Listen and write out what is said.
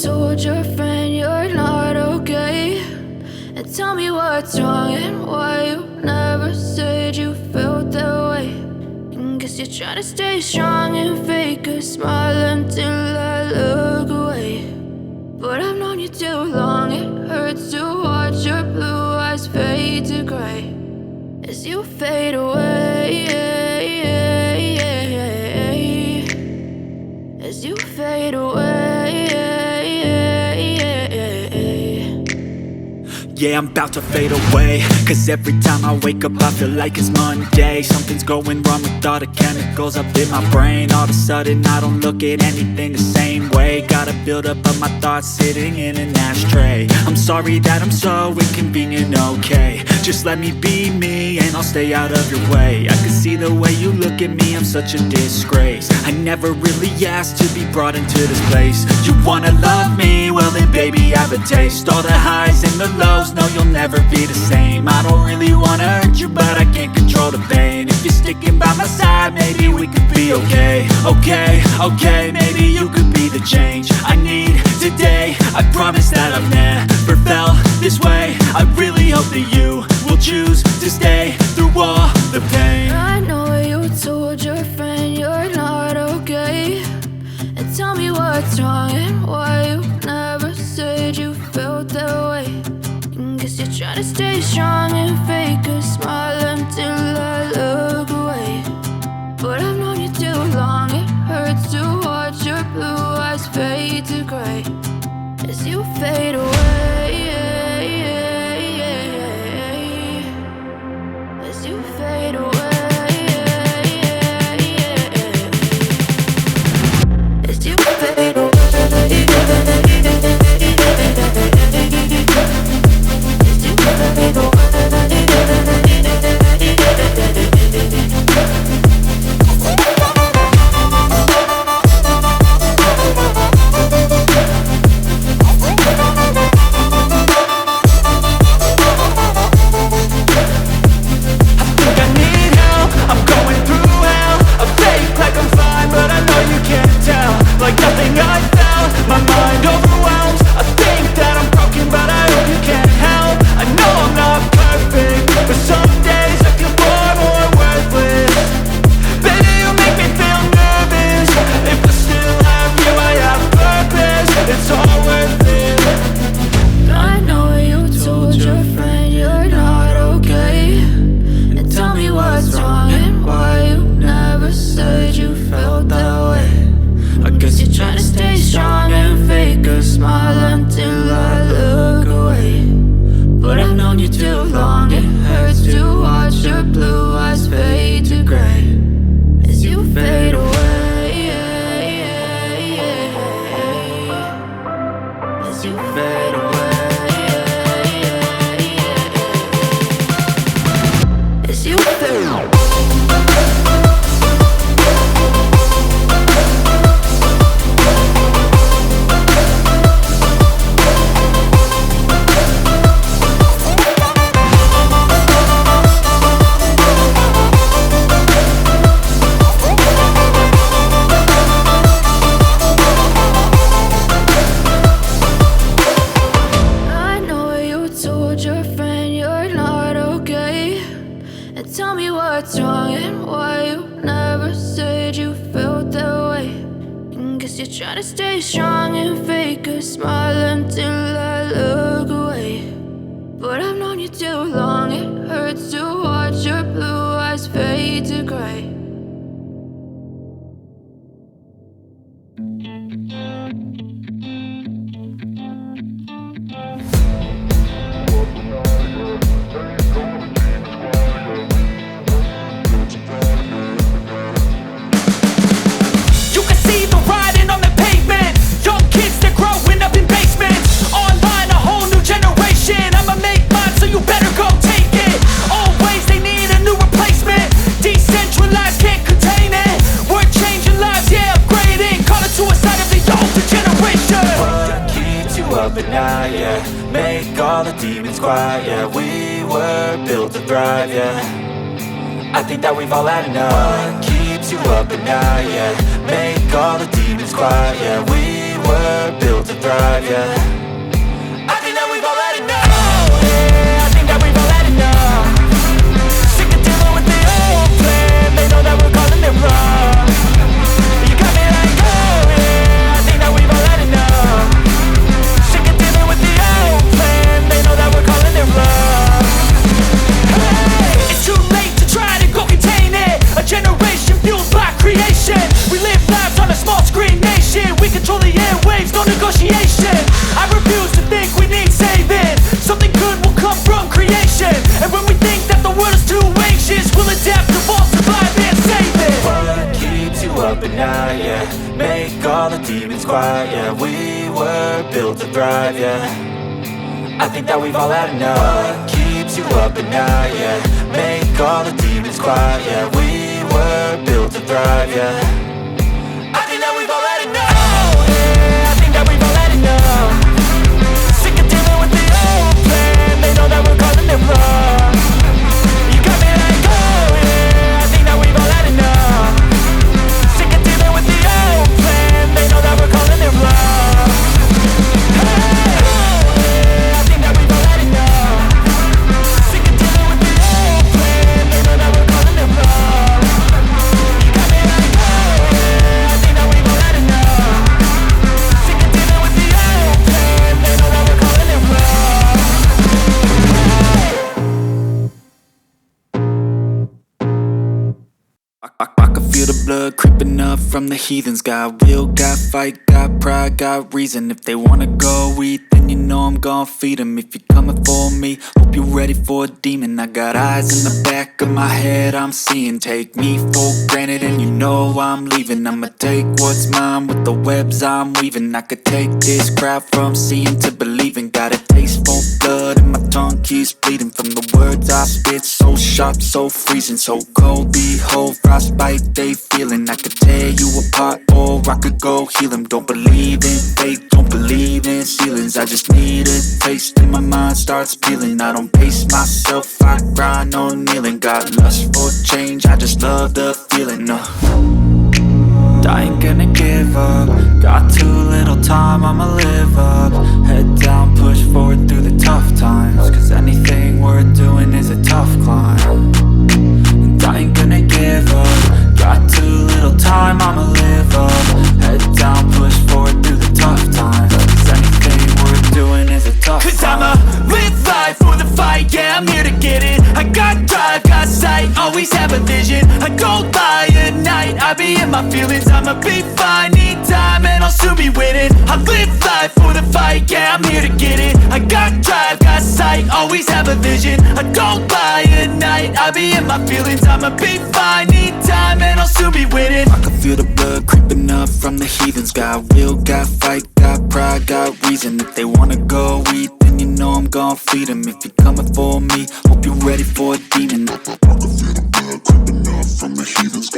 told your friend you're not okay, and tell me what's wrong and why you never said you felt that way. And guess you're trying to stay strong and fake a smile until I look away. But I've known you too long, it hurts to watch your blue eyes fade to gray as you fade away, as you fade away. Yeah, I'm about to fade away, cause every time I wake up I feel like it's Monday. Something's going wrong with all the chemicals up in my brain. All of a sudden I don't look at anything the same way. Gotta build up of my thoughts sitting in an ashtray. I'm sorry that I'm so inconvenient, okay. Just let me be me and I'll stay out of your way. I can see the way you look at me, I'm such a disgrace. I never really asked to be brought into this place. You wanna love me? Well then baby I have a taste. All the highs and the lows, no you'll never be the same. I don't really wanna hurt you but I can't control the pain. If you're sticking by my side maybe we could be okay. Okay, maybe you could be the change I need today. I promise that I've never felt this way. I really hope that you will choose to stay through all the pain. I know you told your friend you're not okay, and tell me what's wrong and why you never said you felt that way. And guess you're trying to stay strong and fake a smile until I look away. But I've known you too long, it hurts to watch your blue eyes fade to gray as you fade away, as you fade away, as you fade away. I think that we've all had enough. What keeps you up at night, yeah? Make all the demons quiet, yeah. We were built to thrive. fly, yeah. We were built to thrive, yeah. I think that we've all had enough. What keeps you up at night, yeah? Make all the demons quiet, yeah. We were built to thrive, yeah. I think that we've all had enough. Oh, yeah, I think that we've all had enough. Sick of dealing with the old plan. They know that we're calling it bluff. You got me like, oh, yeah, I think that we've all had enough. Sick of dealing with the old plan. They know that we're calling it bluff. Hey, oh, yeah, I think that we've all had enough. Sick of dealing with the old plan. They know that we're calling it bluff. You got me like, oh, yeah, I think that we've all had enough. Sick of dealing with the old plan. They know that we're calling it bluff. I can feel the blood creeping up from the heathens. Got will, got fight, got pride, got reason. If they wanna go eat, then you know I'm gon' feed them. If you're coming for me, hope you're ready for a demon. I got eyes in the back of my head, I'm seeing. Take me for granted and you know I'm leaving. I'ma take what's mine with the webs I'm weaving. I could take this crowd from seeing to believing. Got a taste for blood and my tongue keeps bleeding. From the words I spit, so sharp, so freezing. So cold, behold, frostbite they feeling. I could tear you apart or I could go heal them. Don't believe in fate, don't believe in ceilings. I just need a taste and my mind starts peeling. I don't pace myself, I grind on kneeling. Got lust for change, I just love the feeling. I ain't gonna give up. Got too little time, I'ma live up. Head down, push forward through the tough times. Cause anything worth doing is a tough climb. And I ain't gonna give up. Got too little time, I'ma live up. Head down, push forward through the tough times. Cause anything worth doing is a tough climb. Cause I'ma live life for the fight, yeah, I'm here to get it. I got drive, got sight, always have a vision. I go by at night, I be in my feelings. I'ma be fine, need time and I'll soon be winning. I live life for the fight, yeah, I'm here to get it. I got drive, got sight, always have a vision. I go by at night, I be in my feelings. I'ma be fine, need time and I'll soon be winning. I can feel the blood creeping up from the heathens. Got will, got fight, got pride, got reason. If they wanna go eat, then you know I'm gon' feed them. If you're coming for me, hope you're ready for a demon. I can feel the blood creeping up from the heathens.